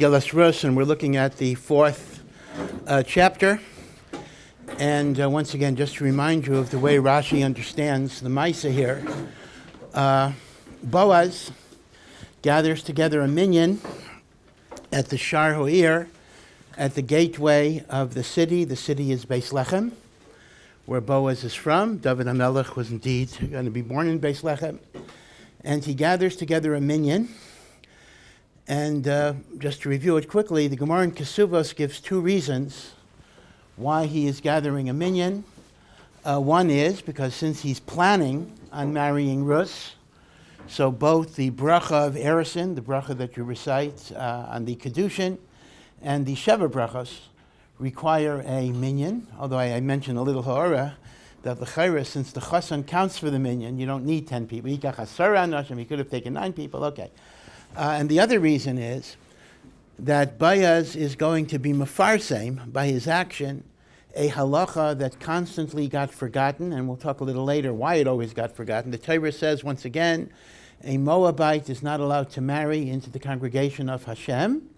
Megillas Ruth, and we're looking at the fourth chapter. And once again, just to remind you of the way Rashi understands the Maisa here, Boaz gathers together a minyan at the Shar Ho'ir, at the gateway of the city. The city is Beis Lechem, where Boaz is from. David HaMelech was indeed going to be born in Beis Lechem. And he gathers together a minyan. And just to review it quickly, the Gemara in Kesuvos gives two reasons why he is gathering a minyan. One is because since he's planning on marrying Ruth, so both the bracha of Erison, the bracha that you recite on the Kedushin, and the Sheva brachos require a minyan, although I mentioned a little ha'ara, that the chayra, since the chasan counts for the minyan, you don't need 10 people. He could have taken 9 people, okay. And the other reason is that Boaz is going to be mefarsem by his action a halacha that constantly got forgotten, and we'll talk a little later why it always got forgotten. The Torah says, once again, a Moabite is not allowed to marry into the congregation of Hashem,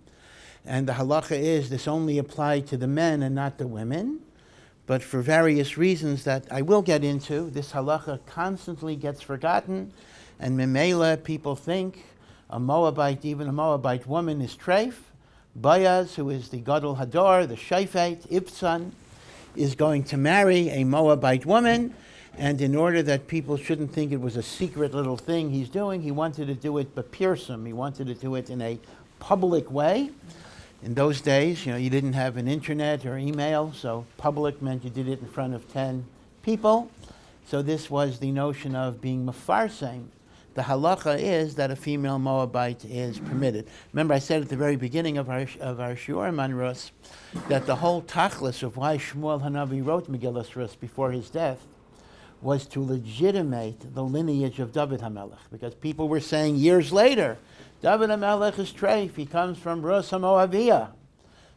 and the halacha is this only applied to the men and not the women. But for various reasons that I will get into, this halacha constantly gets forgotten, and memela people think a Moabite, even a Moabite woman, is treif. Boaz, who is the Gadol Hador, the Shafet, Ibsan, is going to marry a Moabite woman, and in order that people shouldn't think it was a secret little thing he's doing, he wanted to do it b'pirsum. He wanted to do it in a public way. In those days, you didn't have an internet or email, so public meant you did it in front of 10 people. So this was the notion of being mefarsem. The halacha is that a female Moabite is permitted. Remember, I said at the very beginning of our shiurim on Ruth that the whole tachlis of why Shmuel Hanavi wrote Megillas Ruth before his death was to legitimate the lineage of David HaMelech, because people were saying years later, David HaMelech is treif, he comes from Ruth HaMoaviyah.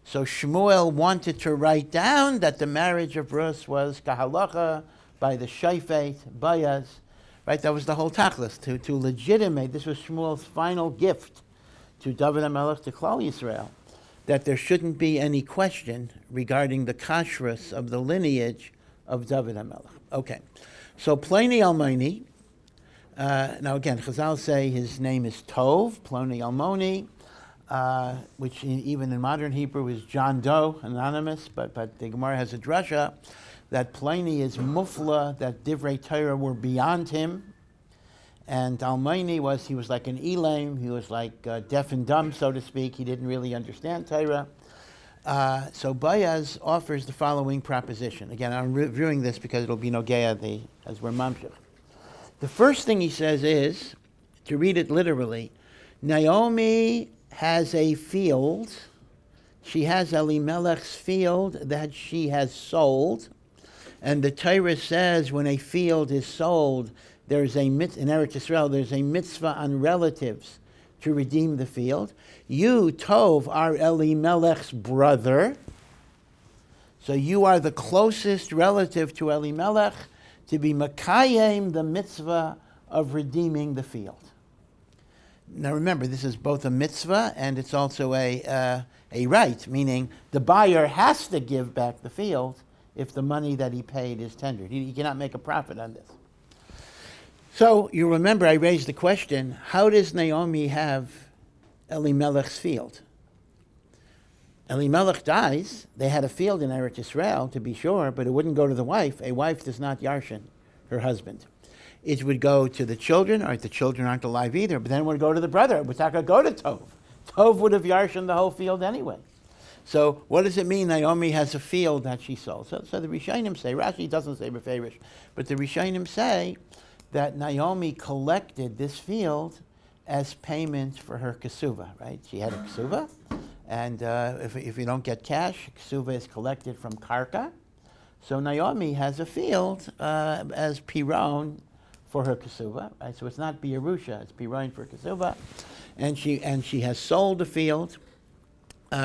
So Shmuel wanted to write down that the marriage of Ruth was kahalacha by the Shafet, Boaz. Right, that was the whole tachlis, to legitimate. This was Shmuel's final gift to David HaMelech, to Klal Yisrael, that there shouldn't be any question regarding the kashrus of the lineage of David HaMelech. Okay, so Ploni Almoni. Now again, Chazal say his name is Tov, Ploni Almoni, which even in modern Hebrew is John Doe, anonymous, but the Gemara has a drasha that Ploni is mufla, that divrei Torah were beyond him, and Almoni he was like an Elam, he was like deaf and dumb, so to speak. He didn't really understand Torah. So Boaz offers the following proposition. Again, I'm reviewing this because it'll be nogeya as we're mamshech. The first thing he says is, to read it literally, Naomi has a field. She has Elimelech's field that she has sold. And the Torah says when a field is sold, there's a mitzvah, in Eretz Yisrael, there's a mitzvah on relatives to redeem the field. You, Tov, are Elimelech's brother. So you are the closest relative to Elimelech to be Makayim, the mitzvah of redeeming the field. Now remember, this is both a mitzvah and it's also a right, meaning the buyer has to give back the field if the money that he paid is tendered. He cannot make a profit on this. So you remember I raised the question, how does Naomi have Elimelech's field? Elimelech dies. They had a field in Eretz Yisrael, to be sure, but it wouldn't go to the wife. A wife does not yarshin her husband. It would go to the children, or the children aren't alive either, but then it would go to the brother. It would not go to Tov. Tov would have yarshin the whole field anyway. So what does it mean Naomi has a field that she sold? So the Rishonim say, Rashi doesn't say beferish, but the Rishonim say that Naomi collected this field as payment for her kesuva, right? She had a kesuva, and if you don't get cash, kesuva is collected from karka. So Naomi has a field as piron for her kesuva, right? So it's not biyerusha, it's piron for kesuva, and she has sold the field.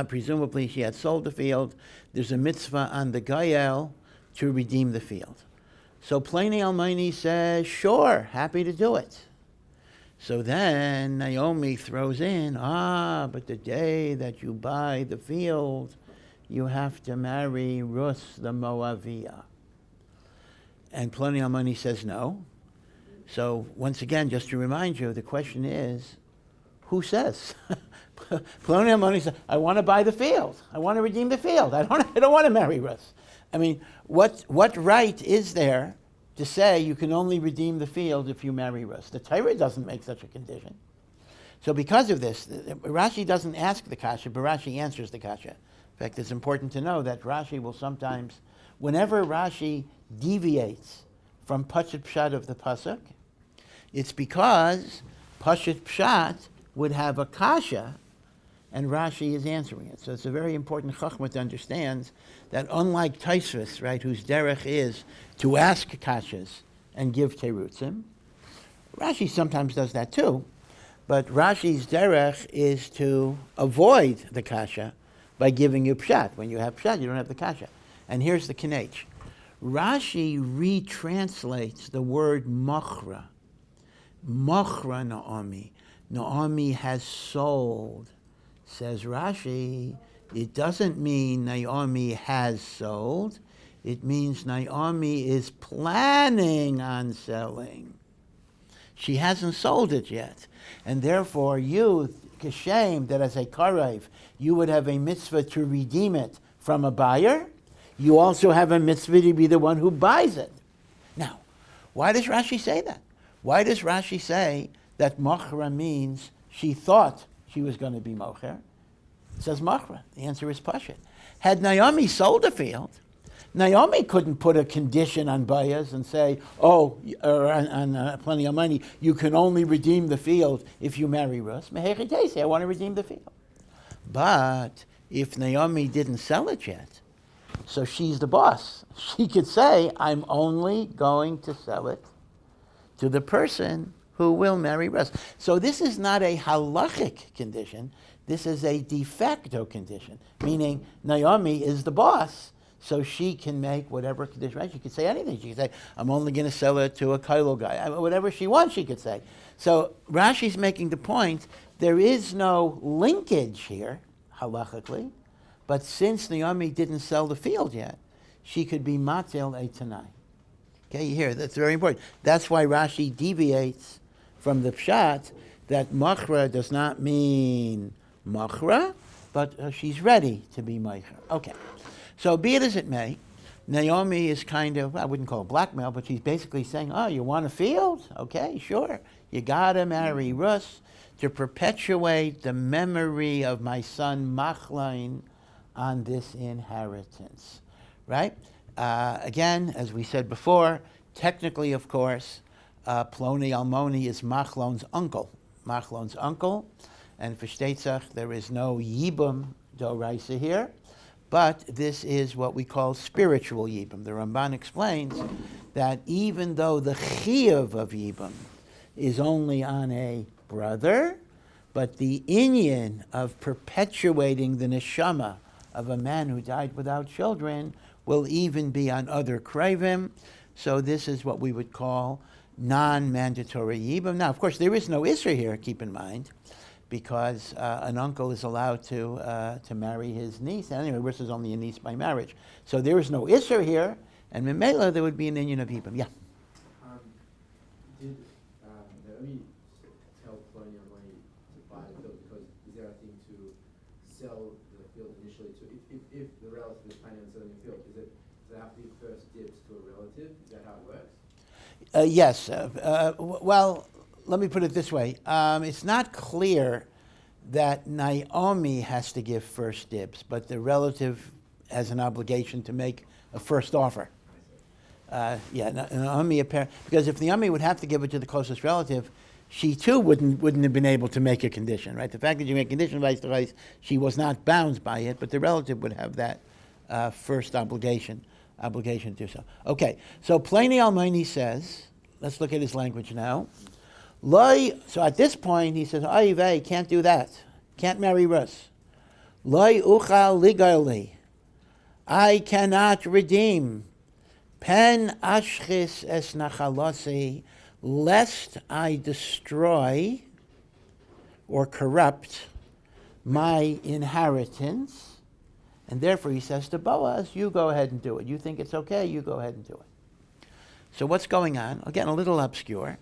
Presumably she had sold the field. There's a mitzvah on the Gayel to redeem the field. So Ploni Almoni says, sure, happy to do it. So then Naomi throws in, but the day that you buy the field, you have to marry Ruth the Moaviah. And Ploni Almoni says no. So once again, just to remind you, the question is, who says? Ploni Almoni says, I want to buy the field. I want to redeem the field. I don't want to marry Ruth. I mean, what right is there to say you can only redeem the field if you marry Ruth? The Torah doesn't make such a condition. So because of this, Rashi doesn't ask the kasha, but Rashi answers the kasha. In fact, it's important to know that Rashi will sometimes, whenever Rashi deviates from Pashat Pshat of the Pasuk, it's because Pashat Pshat would have a kasha, and Rashi is answering it. So it's a very important chachma to understand that unlike Tosfos, right, whose derech is to ask kashas and give terutzim, Rashi sometimes does that too, but Rashi's derech is to avoid the kasha by giving you pshat. When you have pshat, you don't have the kasha. And here's the kinech. Rashi retranslates the word machra. Machra Naomi. Naomi has sold. Says Rashi, it doesn't mean Naomi has sold. It means Naomi is planning on selling. She hasn't sold it yet. And therefore, you, kashem, that as a karev, you would have a mitzvah to redeem it from a buyer. You also have a mitzvah to be the one who buys it. Now, why does Rashi say that? Why does Rashi say that machra means she thought she was going to be mocher? It says machra. The answer is pashut. Had Naomi sold a field, Naomi couldn't put a condition on Boaz and say, or on Ploni Almoni, you can only redeem the field if you marry Ruth. I want to redeem the field. But if Naomi didn't sell it yet, so she's the boss, she could say, I'm only going to sell it to the person who will marry Ruth. So this is not a halachic condition. This is a de facto condition, meaning Naomi is the boss, so she can make whatever condition, right? She could say anything. She could say, I'm only going to sell it to a kailo guy. Whatever she wants, she could say. So Rashi's making the point, there is no linkage here, halachically, but since Naomi didn't sell the field yet, she could be matil a tanai. Okay, you hear, that's very important. That's why Rashi deviates from the pshat that machra does not mean machra, but she's ready to be meicher. Okay, so be it as it may, Naomi is kind of, I wouldn't call it blackmail, but she's basically saying, oh, you want a field? Okay, sure. You gotta marry Ruth to perpetuate the memory of my son Machlain on this inheritance, right? Again, as we said before, technically, of course, Ploni Almoni is Machlon's uncle. Machlon's uncle, and for Shteitzach, there is no Yibum Doraisa here, but this is what we call spiritual Yibum. The Ramban explains that even though the Chiyuv of Yibum is only on a brother, but the inyan of perpetuating the neshama of a man who died without children will even be on other krivim. So this is what we would call non-mandatory yibum. Now, of course, there is no isra here, keep in mind, because an uncle is allowed to marry his niece. And anyway, this is only a niece by marriage. So there is no isra here, and memela there would be an inyan of yibum. Yeah? Did Naomi tell Ploni Almoni to buy the field because is there a thing to sell the field initially to, if the relative is planning on selling the field, does it have to be first dibs to a relative? Is that how it works? Yes. Well, let me put it this way. It's not clear that Naomi has to give first dibs, but the relative has an obligation to make a first offer. Naomi, because if Naomi would have to give it to the closest relative, she too wouldn't have been able to make a condition, right? The fact that you make a condition, vice versa, she was not bound by it, but the relative would have that first obligation to do so. Okay, so Ploni Almoni says, let's look at his language now. So at this point he says, Oy vey, can't do that. Can't marry Ruth. Loi uchal ligali. I cannot redeem. Pen ashchis es nachalosi lest I destroy or corrupt my inheritance. And therefore he says to Boaz, you go ahead and do it. You think it's okay, you go ahead and do it. So what's going on? Again, a little obscure,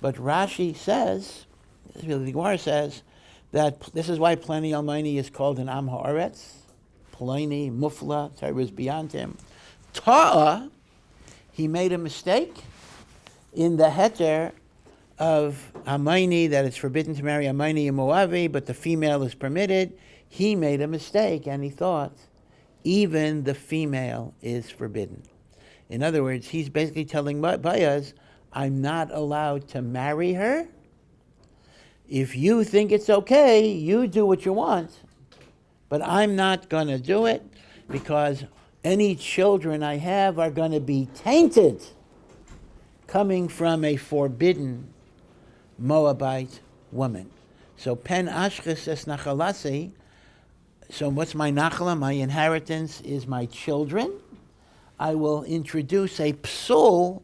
but Rashi says, the Gemara says, that this is why Ploni Almighty is called an Am Haaretz. Ploni, Mufla, Torah is beyond him. Ta'ah, he made a mistake in the heter of Amayni, that it's forbidden to marry Amayni and Moavi, but the female is permitted. He made a mistake and he thought even the female is forbidden. In other words, he's basically telling Boaz, I'm not allowed to marry her. If you think it's okay, you do what you want, but I'm not going to do it because any children I have are going to be tainted coming from a forbidden Moabite woman. So pen ashches es nachalasi. So what's my nachala? My inheritance is my children. I will introduce a psul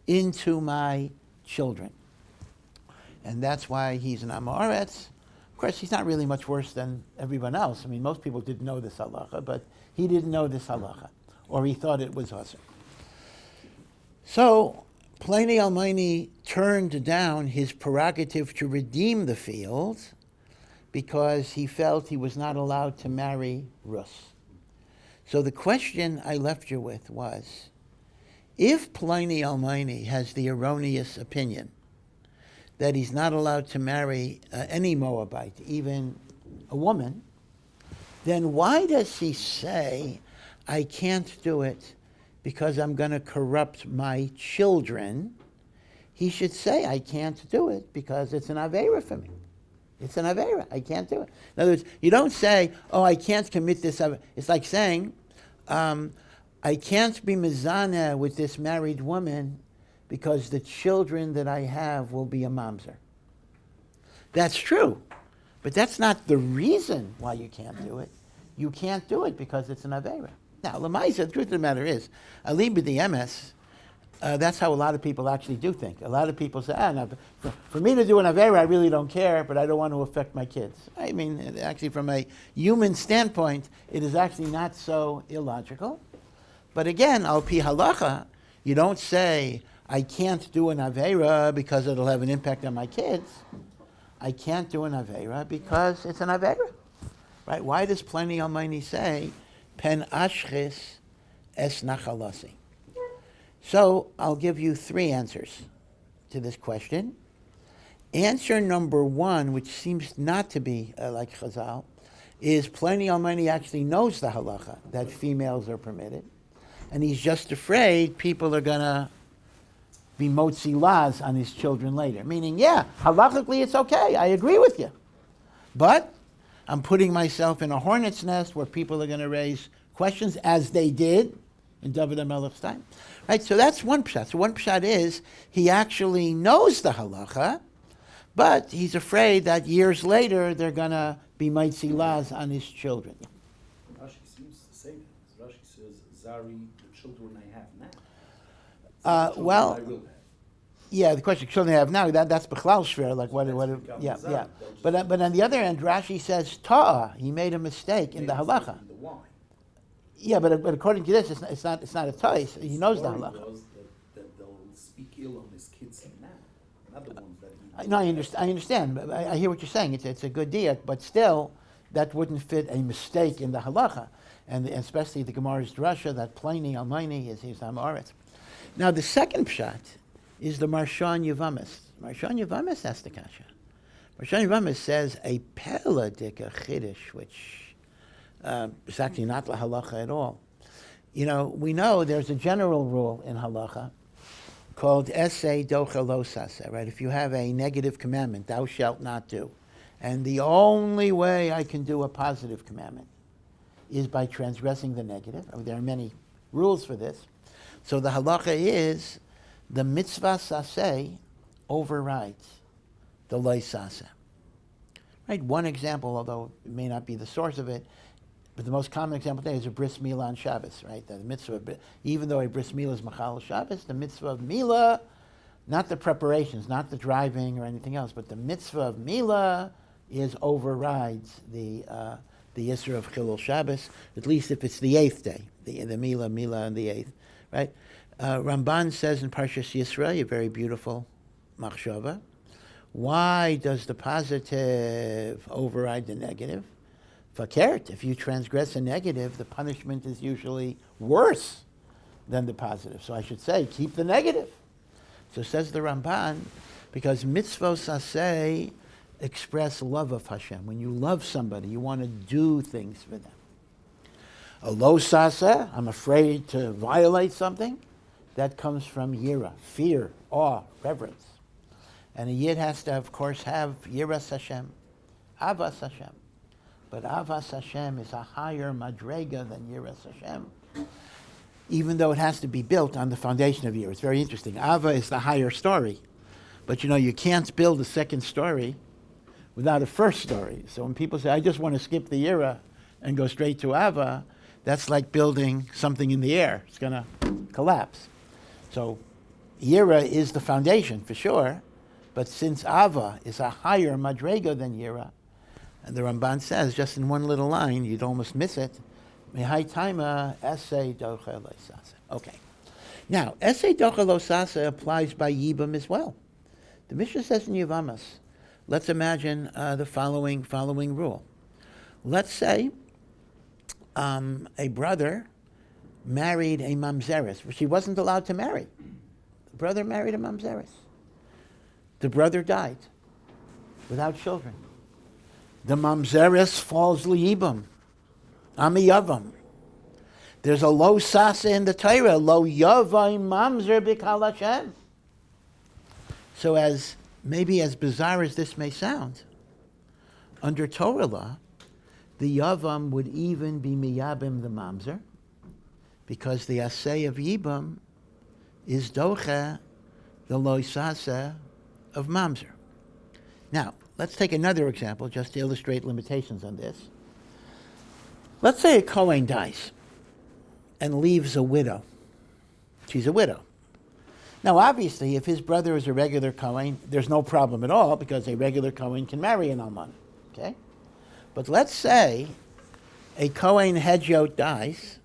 into my children. And that's why he's an Am Haaretz. Of course, he's not really much worse than everyone else. I mean, most people didn't know this halacha, but he didn't know this halacha, or he thought it was awesome. So Ploni Almighty turned down his prerogative to redeem the field because he felt he was not allowed to marry Ruth. So the question I left you with was, if Ploni Almighty has the erroneous opinion that he's not allowed to marry any Moabite, even a woman, then why does he say, I can't do it because I'm going to corrupt my children? He should say, I can't do it because it's an Aveira for me. It's an Aveira. I can't do it. In other words, you don't say, oh, I can't commit this. It's like saying, I can't be mezaneh with this married woman because the children that I have will be a mamzer. That's true, but that's not the reason why you can't do it. You can't do it because it's an Aveira. Now, Lamaisa, the truth of the matter is, Ali b'di that's how a lot of people actually do think. A lot of people say, no, for me to do an Aveira, I really don't care, but I don't want to affect my kids. I mean, actually, from a human standpoint, it is actually not so illogical. But again, al pi halacha, you don't say, I can't do an Aveira because it'll have an impact on my kids. I can't do an Aveira because it's an Aveira. Right? Why does Ploni Almighty say, pen ashchis es nachalasi? So I'll give you three answers to this question. Answer number one, which seems not to be like Chazal, is Ploni Almighty actually knows the halacha, that females are permitted, and he's just afraid people are going to be motzi laz on his children later. Meaning, yeah, halachically it's okay, I agree with you. But I'm putting myself in a hornet's nest where people are going to raise questions, as they did in David HaMelech's time. Right, so that's one pshat. So one pshat is, he actually knows the halacha, but he's afraid that years later they're going to be motzi laz on his children. Rashi seems to say that. Rashi says, Zari, the children I have now. Well, yeah, the question children have now, that's Bechlal Shver, like what yeah. But on the other end, Rashi says, Ta'ah, he made a mistake in the halacha. Yeah, but according to this, it's not a Ta'ah, he knows the halacha. That they'll speak ill on his kids now, not the ones that he... No, I understand. But I hear what you're saying. It's a good diak, but still, that wouldn't fit a mistake in the halacha, and especially the Gemara's drasha that Ploni Almighty is Am Haaretz. Now, the second pshat is the Marsha and Yevamis. Marsha and Yevamis has the kasha. Marsha and Yevamis says a peladika chiddush, which is actually not la halacha at all. You know, we know there's a general rule in halacha called esse docha lo sase, right? If you have a negative commandment, thou shalt not do. And the only way I can do a positive commandment is by transgressing the negative. I mean, there are many rules for this. So the halacha is the mitzvah saseh overrides the loy saseh. Right? One example, although it may not be the source of it, but the most common example today is a bris milah on Shabbos, right? The mitzvah, even though a bris milah is machal Shabbos, the mitzvah of milah Not the preparations, not the driving or anything else, but the mitzvah of Mila overrides the Yisra of Chilul Shabbos, at least if it's the 8th day, the Mila on the 8th, right? Ramban says in Parshas Yisra, a very beautiful machshava, why does the positive override the negative? Fakert, if you transgress a negative, the punishment is usually worse than the positive. So I should say, keep the negative. So says the Ramban, because mitzvos aseh express love of Hashem. When you love somebody, you want to do things for them. A lo saseh, I'm afraid to violate something, that comes from yira, fear, awe, reverence. And a yid has to, of course, have yiras Hashem, avas Hashem. But avas Hashem is a higher madrega than yiras Hashem, even though it has to be built on the foundation of yira. It's very interesting. Ava is the higher story, but you can't build a second story without a first story. So when people say, I just want to skip the yira and go straight to ava, that's like building something in the air. It's going to collapse. So yira is the foundation for sure, but since ava is a higher madrega than yira, and the Ramban says, just in one little line, you'd almost miss it, Mehai taima esei docha lo sasa. Okay. Now, esei docha lo sasa applies by Yibam as well. The Mishnah says in Yavamas, let's imagine the following rule. Let's say a brother married a Manzaris, which he wasn't allowed to marry. The brother married a Manzaris. The brother died without children. The Manzaris falls liyibam, amiyavam. There's a lo sasa in the Torah, lo yavai mamzer b'kal Hashem. So as bizarre as this may sound, under Torah law, the yavam would even be miyabim the mamzer, because the asay of yibam is docha, the lo sasa of mamzer. Now, let's take another example just to illustrate limitations on this. Let's say a Kohen dies and leaves a widow. She's a widow. Now, obviously, if his brother is a regular Kohen, there's no problem at all, because a regular Kohen can marry an almana. Okay? But let's say a Kohen Hedjot dies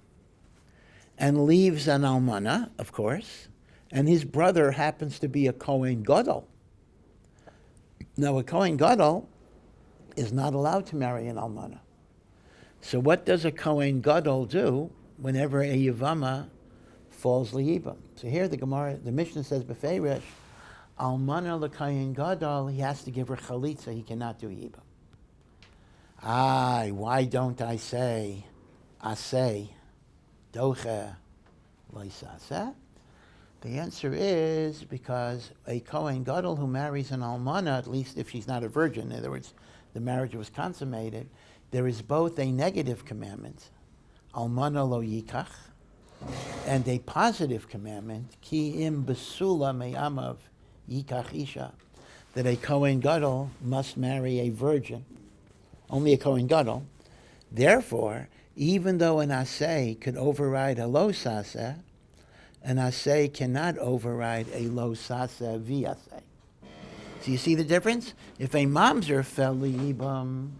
and leaves an almana, of course, and his brother happens to be a Kohen Gadol. Now, a Kohen Gadol is not allowed to marry an almana. So what does a Kohen Gadol do whenever a Yavama falls liyibam? So here the Mishnah says, Befeirish, almana l'Kohen Gadol, he has to give her chalitza, he cannot do yibam. Why don't I say, asay, doche, loisasa? The answer is because a Kohen Gadol who marries an almana, at least if she's not a virgin, in other words, the marriage was consummated, there is both a negative commandment, almana lo yikach, and a positive commandment, ki im besula me'amav yikach isha, that a Kohen Gadol must marry a virgin, only a Kohen Gadol. Therefore, even though an asay could override a lo saseh, an asay cannot override a lo sasa v'asay. So you see the difference? If a mamzer fell liyibam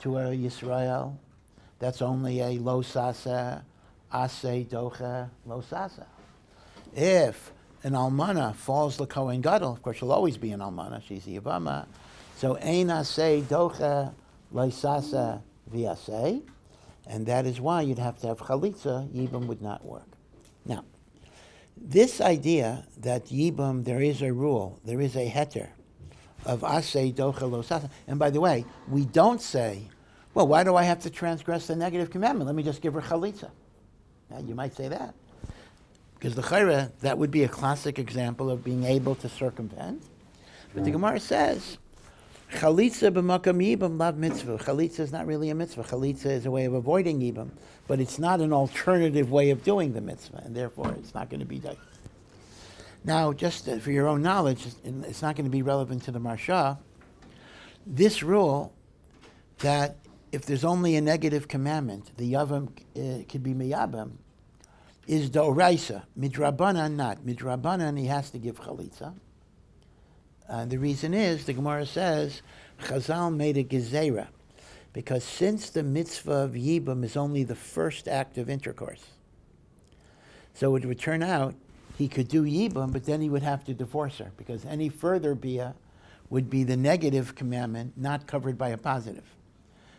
to a Yisrael, that's only a lo sasa, asay docha lo sasa. If an almana falls l'kohen gadol, of course she'll always be an almana, she's a yavama, so ein asay docha lo sasa v'asay, and that is why you'd have to have chalitza, yibam would not work. Now, this idea that yibam, there is a rule, there is a heter of asay docha lo sasa. And by the way, we don't say, well, why do I have to transgress the negative commandment? Let me just give her chalitza. Now, you might say that. Because the chayra, that would be a classic example of being able to circumvent. But the Gemara says, chalitza b'makam yibam lav mitzvah. Chalitza is not really a mitzvah. Chalitza is a way of avoiding yibam, but it's not an alternative way of doing the mitzvah, and therefore it's not going to be done. Now, just for your own knowledge, it's not going to be relevant to the Marsha. This rule that if there's only a negative commandment, the yavam could be miyabim, is d'oraisa. Midrabanan not. Midrabanan he has to give chalitza. And the reason is, the Gemara says, Chazal made a gezerah, because since the mitzvah of Yibum is only the first act of intercourse, so it would turn out he could do Yibum, but then he would have to divorce her, because any further bia would be the negative commandment, not covered by a positive.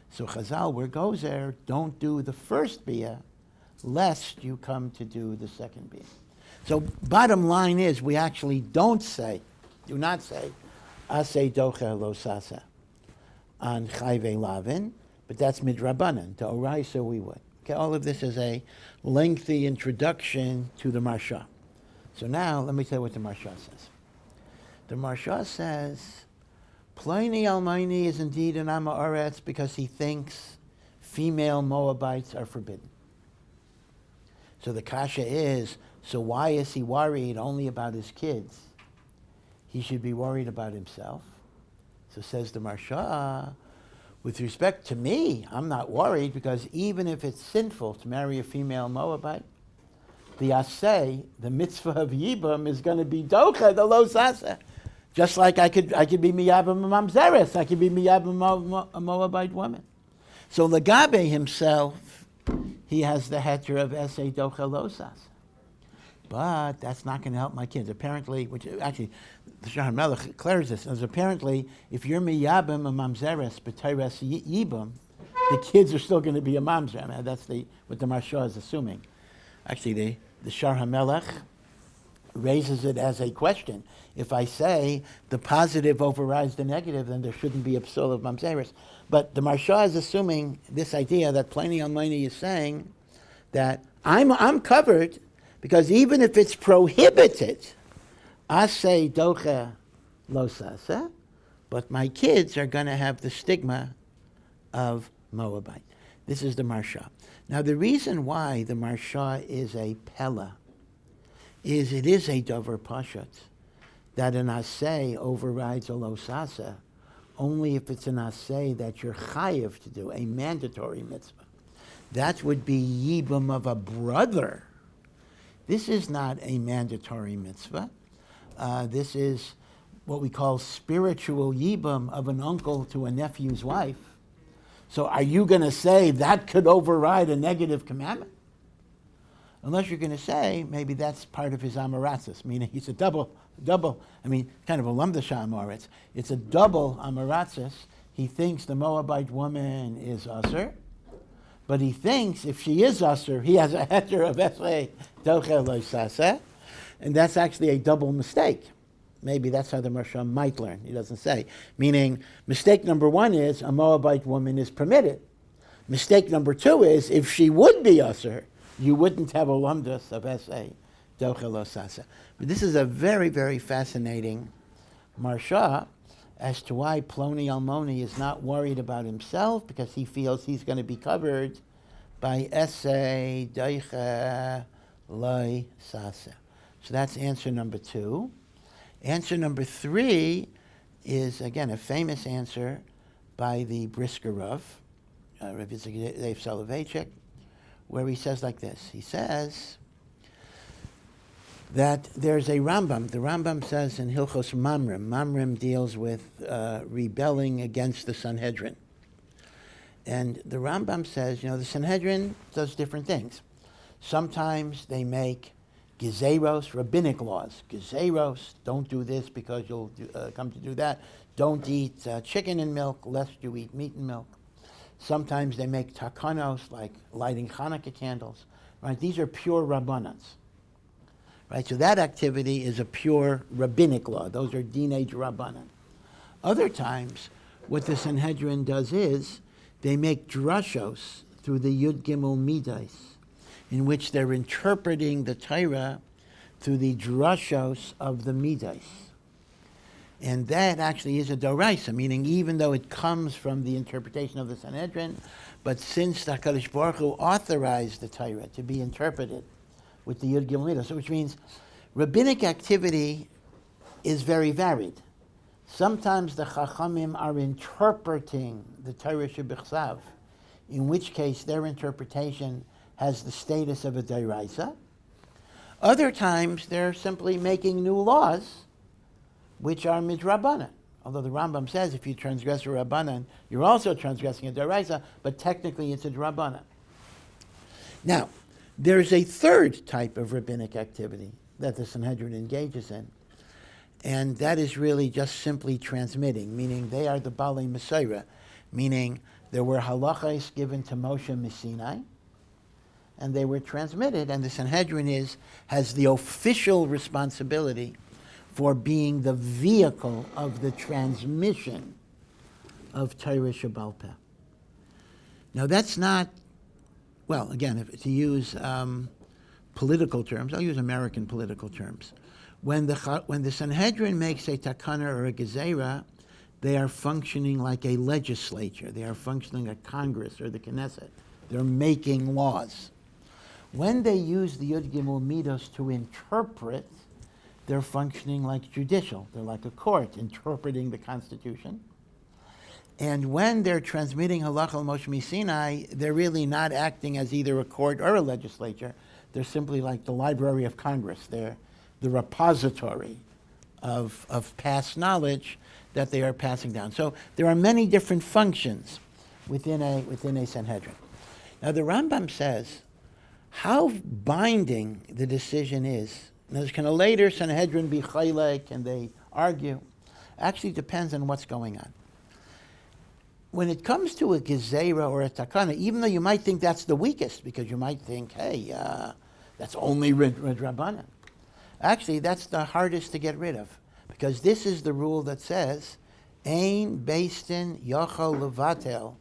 So Chazal, where goes there, don't do the first bia, lest you come to do the second bia. So bottom line is, we actually do not say, Aseh docha lo sasa on chayve lavin, but that's midrabanan. To oraisa we would. Okay, all of this is a lengthy introduction to the Marsha. So now let me tell you what the Marsha says. The Marsha says, Ploni Almaini is indeed an Amoretz because he thinks female Moabites are forbidden. So the kasha is, so why is he worried only about his kids? He should be worried about himself. So says the Marsha, with respect to me, I'm not worried because even if it's sinful to marry a female Moabite, the aseh, the mitzvah of Yibum, is going to be docha, the lo sasa. Just like I could be miyabim a Manzaris, I could be miyabim a Moabite woman. So Lagabe himself, he has the heter of esei docha lo sasa. But that's not going to help my kids. Apparently, which actually, the Shah Melech declares this, as apparently, if you're miyabim a mamzeres b'tayres yibum, the kids are still going to be a mamzer. I mean, that's what the Marsha is assuming. Actually, the Shah HaMelech raises it as a question. If I say the positive overrides the negative, then there shouldn't be a psul of mamzeres. But the Marsha is assuming this idea that Ploni Almaini is saying that I'm covered, because even if it's prohibited, aseh docha lo sasa, but my kids are going to have the stigma of Moabite. This is the Marsha. Now the reason why the Marsha is a pella is it is a davar pashat, that an aseh overrides a lo sasa only if it's an aseh that you're chayiv to do, a mandatory mitzvah. That would be yibum of a brother. This is not a mandatory mitzvah. This is what we call spiritual yibum of an uncle to a nephew's wife. So are you going to say that could override a negative commandment? Unless you're going to say maybe that's part of his amoratzis, meaning he's a double, kind of a Lamdus amoritz. It's a double amoratzis. He thinks the Moabite woman is usher, but he thinks if she is usher, he has a heter of esrei docha lo sasa, and that's actually a double mistake. Maybe that's how the Marsha might learn. He doesn't say. Meaning, mistake number one is a Moabite woman is permitted. Mistake number two is if she would be usher, you wouldn't have a Lamdus of esrei docha lo sasa. But this is a very, very fascinating Marsha as to why Ploni Almoni is not worried about himself, because he feels he's going to be covered by esrei docha lo sasa. So that's answer number two. Answer number three is, again, a famous answer by the Brisker Rav, Rav Yitzchak Soloveitchik, where he says like this. He says that there's a Rambam. The Rambam says in Hilchos Mamrim. Mamrim deals with rebelling against the Sanhedrin. And the Rambam says, the Sanhedrin does different things. Sometimes they make gezeros, rabbinic laws. Gezeros, don't do this because you'll come to do that. Don't eat chicken and milk, lest you eat meat and milk. Sometimes they make takanos, like lighting Hanukkah candles. Right? These are pure rabbanans. Right? So that activity is a pure rabbinic law. Those are dinei rabbanan. Other times, what the Sanhedrin does is they make drashos through the Yud Gimel Midas, in which they're interpreting the Torah through the drashos of the Midas. And that actually is a doraisa, meaning even though it comes from the interpretation of the Sanhedrin, but since the HaKadosh Baruch Hu authorized the Torah to be interpreted with the Yud Gimel Midas, which means rabbinic activity is very varied. Sometimes the Chachamim are interpreting the Torah Shebichsav, in which case their interpretation has the status of a doraisa, Other times, they're simply making new laws, which are midrabanan. Although the Rambam says if you transgress a rabbanan, you're also transgressing a deraisa, but technically it's a drabanan. Now, there's a third type of rabbinic activity that the Sanhedrin engages in, and that is really just simply transmitting, meaning they are the Balei Mesorah, meaning there were halachas given to Moshe Sinai, and they were transmitted, and the Sanhedrin has the official responsibility for being the vehicle of the transmission of Torah Shebaal Peh. Now that's not, well, again, to use political terms, I'll use American political terms. When the Sanhedrin makes a takana or a gezerah, they are functioning like a legislature. They are functioning like Congress or the Knesset. They're making laws. When they use the Yud Gimel Midos to interpret, they're functioning like judicial. They're like a court interpreting the Constitution. And when they're transmitting Halach al Moshe Sinai, they're really not acting as either a court or a legislature. They're simply like the Library of Congress. They're the repository of past knowledge that they are passing down. So there are many different functions within a Sanhedrin. Now the Rambam says how binding the decision is. Now, can a later Sanhedrin be chaylek? Can they argue? Actually depends on what's going on. When it comes to a gezerah or a takana, even though you might think that's the weakest, because you might think, hey, that's only Rabbanan. Actually, that's the hardest to get rid of, because this is the rule that says, Ein Beistin Yochel Levatel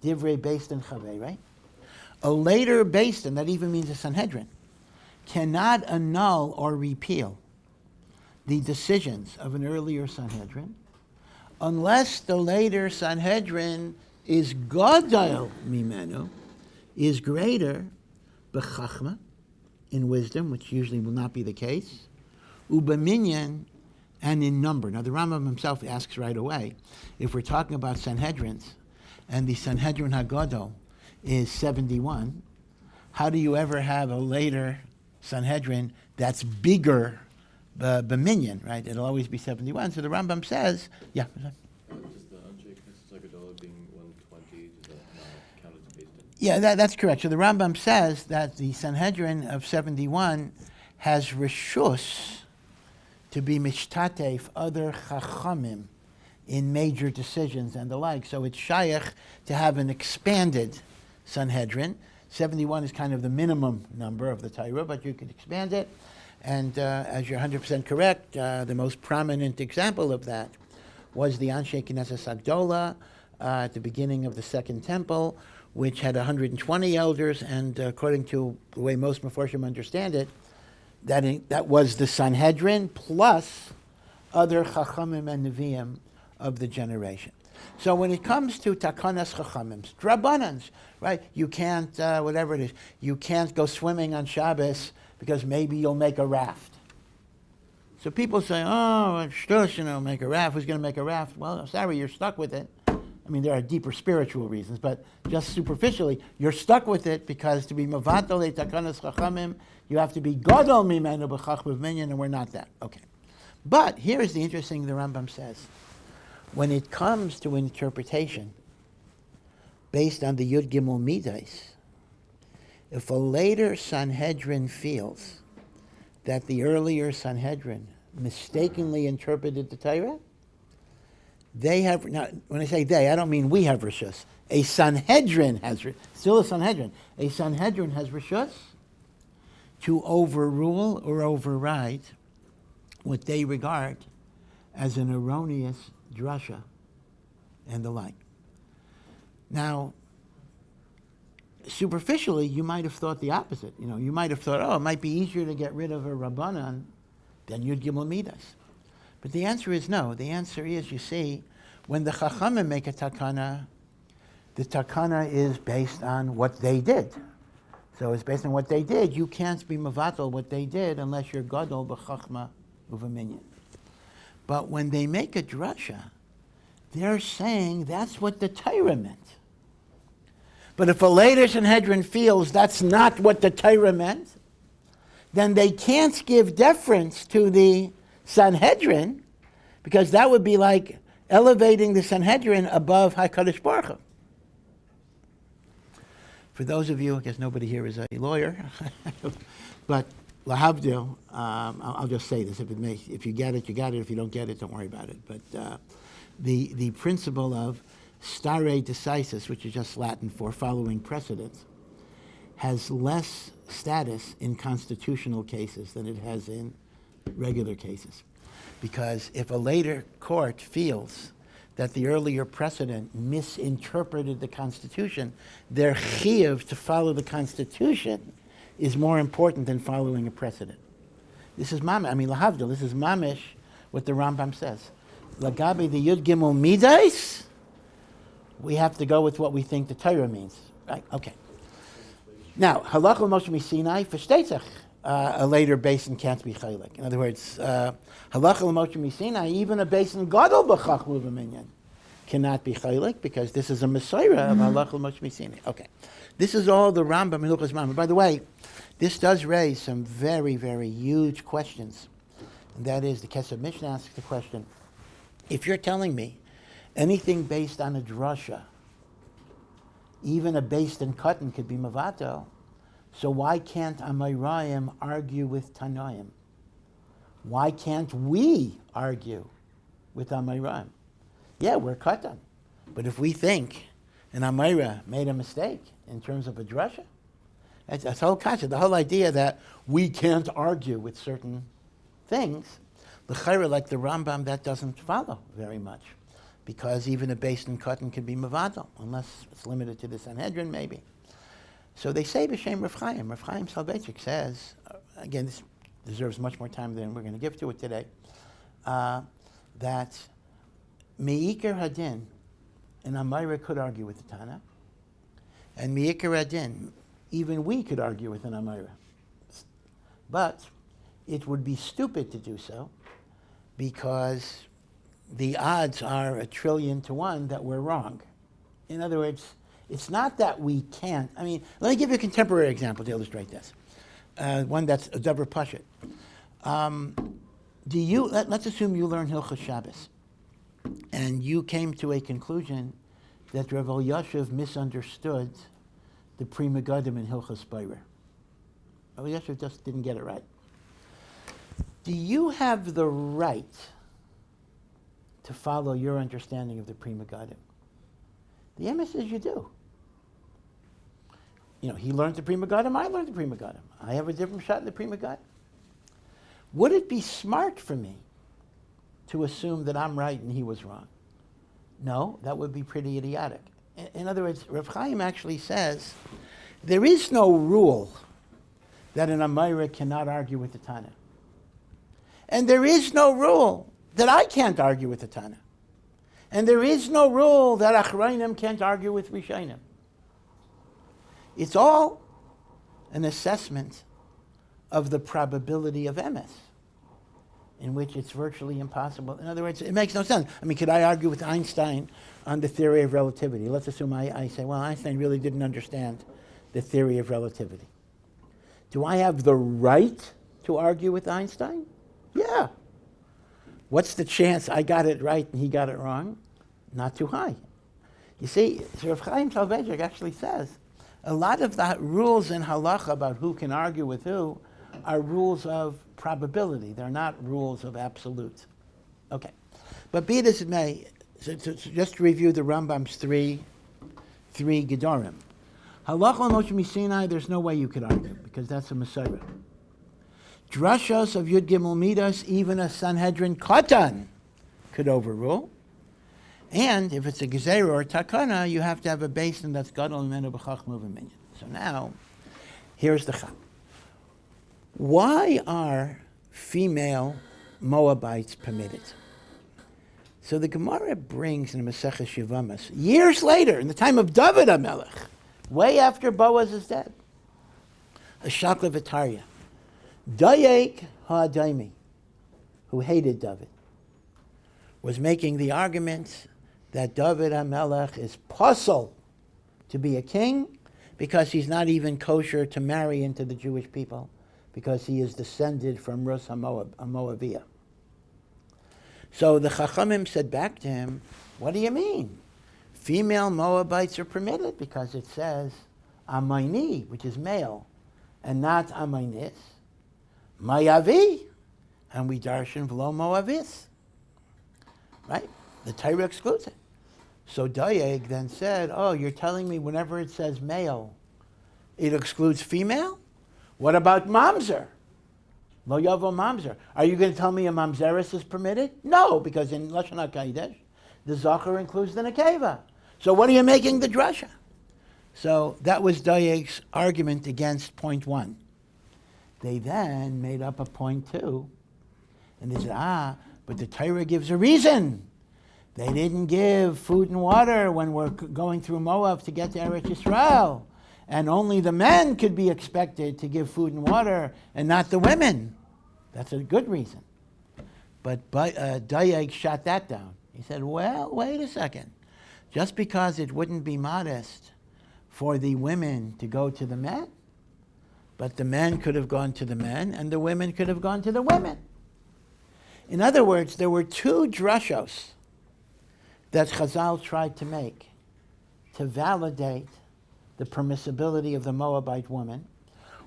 Divrei Beistin Chavei, right? A later Beistin, that even means a Sanhedrin, cannot annul or repeal the decisions of an earlier Sanhedrin unless the later Sanhedrin is gadol mimenu, is greater, b'chachma, in wisdom, which usually will not be the case, u'b'minyan, and in number. Now the Rambam himself asks right away, if we're talking about Sanhedrins, and the Sanhedrin HaGadol is 71, how do you ever have a later Sanhedrin that's bigger b'minyan, right? It'll always be 71. So the Rambam says, yeah. Does the Anshe Knesset HaGadolah being 120, does that not count as based in? Yeah, that's correct. So the Rambam says that the Sanhedrin of 71 has reshus to be mishtatef other chachamim in major decisions and the like. So it's shaykh to have an expanded Sanhedrin. 71 is kind of the minimum number of the Torah, but you could expand it. And as you're 100% correct, the most prominent example of that was the Anshe Knesset HaGadolah at the beginning of the Second Temple, which had 120 elders, and according to the way most Meforshim understand it, that was the Sanhedrin plus other Chachamim and Nevi'im of the generation. So when it comes to Takanas Chachamim, Drabanans, right? You can't, whatever it is, you can't go swimming on Shabbos because maybe you'll make a raft. So people say, oh, shtush, make a raft. Who's going to make a raft? Well, sorry, you're stuck with it. I mean, there are deeper spiritual reasons, but just superficially, you're stuck with it because to be Mavatal le Takanas Chachamim, you have to be Gadol Mimenu b'Chachmav Minyan, and we're not that. Okay. But here is the interesting thing the Rambam says. When it comes to interpretation based on the Yud Gimel Midas, if a later Sanhedrin feels that the earlier Sanhedrin mistakenly interpreted the Torah, they have, now when I say they, I don't mean we have Rashis. A Sanhedrin has, still a Sanhedrin has Rashis to overrule or override what they regard as an erroneous drasha and the like. Now, superficially, you might have thought the opposite. You might have thought, oh, it might be easier to get rid of a Rabbanan than Yud Gimel Midas. But the answer is no. The answer is, you see, when the Chachamim make a takana, the takana is based on what they did. So it's based on what they did. You can't be mavatal what they did unless you're gadol b'chachma u'v'minyan. But when they make a drasha, they're saying that's what the Torah meant. But if a later Sanhedrin feels that's not what the Torah meant, then they can't give deference to the Sanhedrin, because that would be like elevating the Sanhedrin above HaKadosh Baruch Hu. For those of you, I guess nobody here is a lawyer, but lahavdil, I'll just say this: if you get it, you got it. If you don't get it, don't worry about it. But the principle of Starry, decisis, which is just Latin for following precedent, has less status in constitutional cases than it has in regular cases. Because if a later court feels that the earlier precedent misinterpreted the Constitution, their chiyuv to follow the Constitution is more important than following a precedent. This is lahavdil, this is mamish what the Rambam says. Lagabi the Yud Gimel Midais, we have to go with what we think the Torah means. Right? Okay. Now, halacha Moshe Sinai versteht a later basin can't be chaylik. In other words, halacha Moshe Sinai, even a basin gadol b'chachlu v'minyan cannot be chaylik, because this is a Messiah of halacha Moshe Sinai. Okay. This is all the Rambam and Hilchos Rambam. By the way, this does raise some very, very huge questions. And that is, the Kesef Mishnah asks the question, if you're telling me anything based on a drasha, even a based in cotton could be mavato, so why can't Amoraim argue with Tanoim? Why can't we argue with Amoraim? Yeah, we're cotton. But if we think an Amora made a mistake in terms of a drasha, that's the whole concept, the whole idea that we can't argue with certain things. L'chayra, like the Rambam, that doesn't follow very much, because even a based in cotton can be mavadal, unless it's limited to the Sanhedrin, maybe. So they say b'shem Rav Chaim. Rav Chaim Soloveitchik says, again, this deserves much more time than we're going to give to it today, that me'ikar hadin, an Amira could argue with the Tana, and me'ikar hadin, even we could argue with an Amira. But it would be stupid to do so, because the odds are 1,000,000,000,000 that we're wrong. In other words, it's not that we can't. I mean, let me give you a contemporary example to illustrate this. One that's a davar pashut. Let's assume you learn Hilchos Shabbos, and you came to a conclusion that Rav Elyashiv misunderstood the Pri Megadim in Hilchos Beirer. Rav Elyashiv just didn't get it right. Do you have the right to follow your understanding of the Pri Megadim? The emes says you do. He learned the Pri Megadim, I learned the Pri Megadim. I have a different shot in the Pri Megadim. Would it be smart for me to assume that I'm right and he was wrong? No, that would be pretty idiotic. In other words, Rav Chaim actually says there is no rule that an Amira cannot argue with the Tana. And there is no rule that I can't argue with the Tana. And there is no rule that Achrayim can't argue with Rishayim. It's all an assessment of the probability of emes, in which it's virtually impossible. In other words, it makes no sense. I mean, could I argue with Einstein on the theory of relativity? Let's assume I say, well, Einstein really didn't understand the theory of relativity. Do I have the right to argue with Einstein? Yeah. What's the chance I got it right and he got it wrong? Not too high. You see, Rav Chaim Soloveitchik actually says a lot of the rules in halacha about who can argue with who are rules of probability. They're not rules of absolute. Okay. But be it as it may, so just to review the Rambam's three Gedorim. Halacha Moshe Sinai, there's no way you could argue, because that's a Messiah. Drashos of Yud Gimel Midas, even a Sanhedrin Katan could overrule. And if it's a Gezerah or Takana, you have to have a basin that's Gadol Menu B'Chachmu V'Minyan. So now, here's the Chap. Why are female Moabites permitted? So the Gemara brings in the Maseches Yevamis, years later, in the time of David HaMelech, way after Boaz is dead, a Shakla V'Tarya, Dayek HaDaimi, who hated David, was making the argument that David HaMelech is puzzle to be a king because he's not even kosher to marry into the Jewish people because he is descended from Ruth a Moabiyah. So the Chachamim said back to him, what do you mean? Female Moabites are permitted because it says Amayni, which is male, and not Amaynis. Mayavi, and we darshan v'lo Moavis. Right? The Torah excludes it. So Dayeg then said, oh, you're telling me whenever it says male, it excludes female? What about mamzer? Lo yavo mamzer. Are you going to tell me a mamzaris is permitted? No, because in Lashon HaKodesh, the zachar includes the nekeva. So what are you making the drasha? So that was Dayeg's argument against point one. They then made up a point two, and they said, but the Torah gives a reason. They didn't give food and water when we're going through Moab to get to Eretz Yisrael. And only the men could be expected to give food and water and not the women. That's a good reason. But Dayeg shot that down. He said, well, wait a second. Just because it wouldn't be modest for the women to go to the men, but the men could have gone to the men and the women could have gone to the women. In other words, there were two drashos that Chazal tried to make to validate the permissibility of the Moabite woman.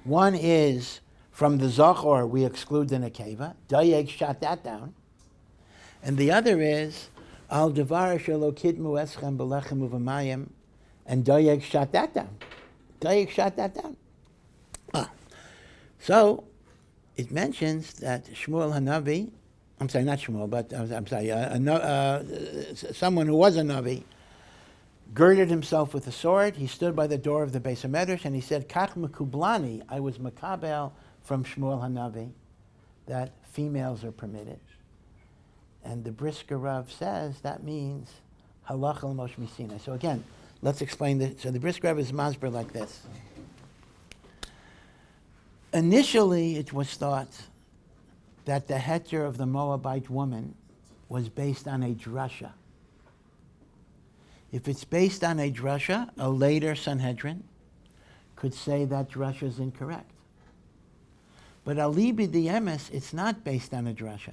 One is, from the Zachor, we exclude the Nekeva. Dayeg shot that down. And the other is, Al Devar Shelo Kidmu Eschem Belechem Uvamayim, and Dayeg shot that down. Dayeg shot that down. So, it mentions that Shmuel Hanavi, I'm sorry, not Shmuel, but someone who was a Navi, girded himself with a sword. He stood by the door of the Beis HaMedrash and he said, Kach mekublani, I was makabel from Shmuel Hanavi, that females are permitted. And the Brisker Rav says that means halacha l'moshe misina. So again, let's explain this. So the Brisker Rav is masber like this. Initially, it was thought that the heter of the Moabite woman was based on a drasha. If it's based on a drasha, a later Sanhedrin could say that drasha is incorrect. But alibi d'emes, it's not based on a drasha.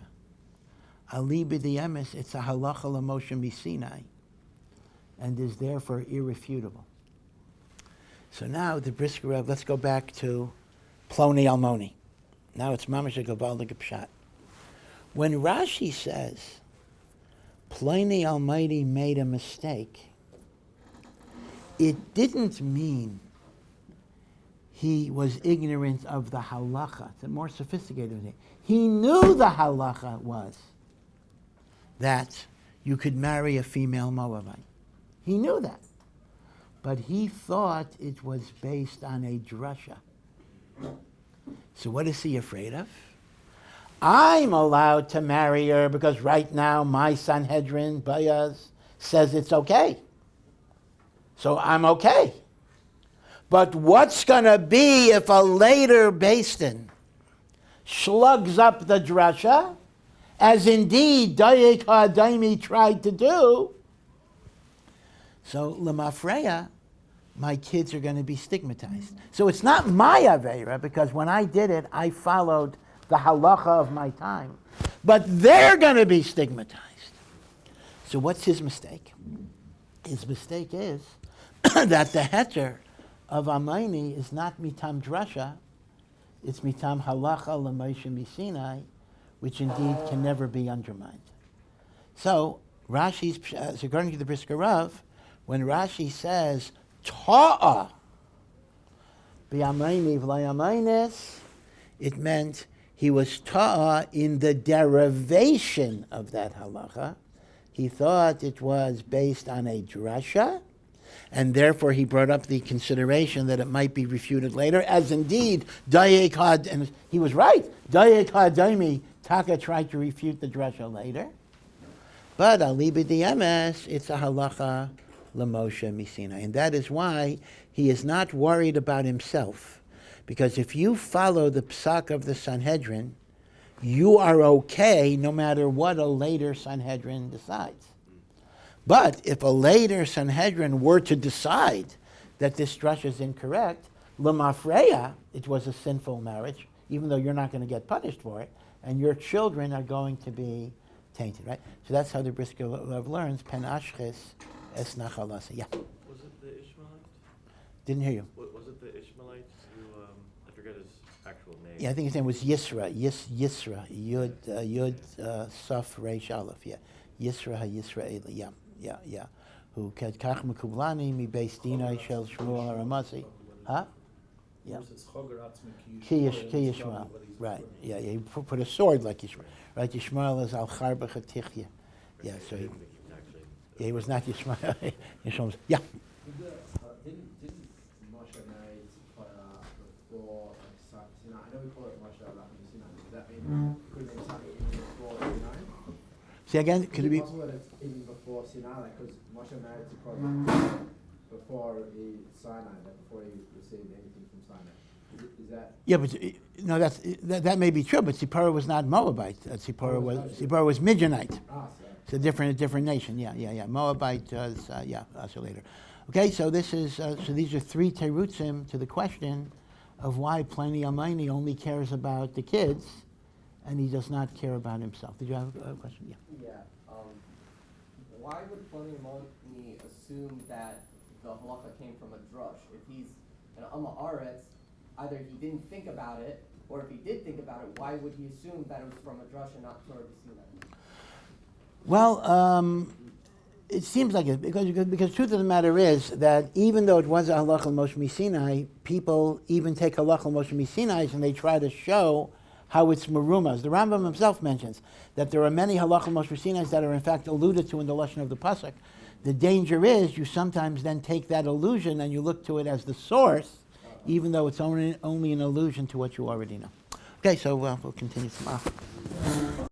Alibi d'emes, it's a halacha l'moshe misinai, and is therefore irrefutable. So now the Brisker Rav, let's go back to Ploni Almoni. Now it's mamash a gavaldik pshat. When Rashi says Ploni Almighty made a mistake, it didn't mean he was ignorant of the halacha. It's a more sophisticated thing. He knew the halacha was that you could marry a female Moabite. He knew that. But he thought it was based on a drasha. So what is he afraid of? I'm allowed to marry her because right now my Sanhedrin, Bayaz, says it's okay. So I'm okay. But what's going to be if a later Basin slugs up the drasha, as indeed Dayek HaDaimi tried to do? So Lemafreya, my kids are going to be stigmatized. So it's not my Aveira, because when I did it, I followed the halacha of my time. But they're going to be stigmatized. So what's his mistake? His mistake is that the heter of Amayni is not mitam drasha, it's mitam halacha l'moshe misinai, which indeed can never be undermined. So Rashi's, according to the Brisker Rav, when Rashi says ta'a b'amayni v'layamaynes, it meant he was ta'a in the derivation of that halacha. He thought it was based on a drasha, and therefore he brought up the consideration that it might be refuted later, as indeed Dayek had, and he was right, Dayek HaDaimi, Taka tried to refute the drasha later. But alibi d'emes, it's a halacha l'moshe misina. And that is why he is not worried about himself. Because if you follow the psak of the Sanhedrin, you are okay no matter what a later Sanhedrin decides. But if a later Sanhedrin were to decide that this drasha is incorrect, l'mafreya, it was a sinful marriage, even though you're not going to get punished for it, and your children are going to be tainted, right? So that's how the Brisker Lev learns, pen ashches es nachalasa. Yeah. Was it the Ishmaelites? Didn't hear you. Was it the Ishmaelites who, I forget his actual name? Yeah, I think his name was Yisra. Yisra. Yud Saf Reish Aleph. Yeah. Yisra HaYisraeli. Yeah. Who kad kach mekublani mi beis dinai shel Shmuel HaRamasi. Huh? Yeah. Ki Yishmael. Right. Yeah. He put a sword like Yishmael. Right. Yishmael is al charba chatichya. Yeah. So he was not Yishmael. Yishmael was, yeah. Didn't Marsha marry Tzipora before Sinai? I know we call it Marsha Sinai. Does that mean could it be something even before Sinai? See again, could it be? Possible that it's even before Sinai, because Marsha married Tzipora before the Sinai, before he received anything from Sinai. Is that? Yeah, but no, that may be true. But Tzipora was not Moabite. Tzipora was Midianite. It's a different nation. Yeah. Moabite was also later. Okay, so this is so these are three terutzim to the question of why Ploni Almaini only cares about the kids, and he does not care about himself. Did you have a question? Yeah. Yeah. Why would Ploni Almaini assume that the halacha came from a drush? If he's an Amaretz, either he didn't think about it, or if he did think about it, why would he assume that it was from a drush and not Torah B'Sinai? Well, it seems like it, because the truth of the matter is that even though it was a halacha Moshe Sinai, people even take halacha Moshe Sinai and they try to show how it's marumas. The Rambam himself mentions that there are many halacha Moshe Sinai that are in fact alluded to in the lashon of the pasuk. The danger is you sometimes then take that allusion and you look to it as the source, even though it's only an allusion to what you already know. Okay, so we'll continue tomorrow.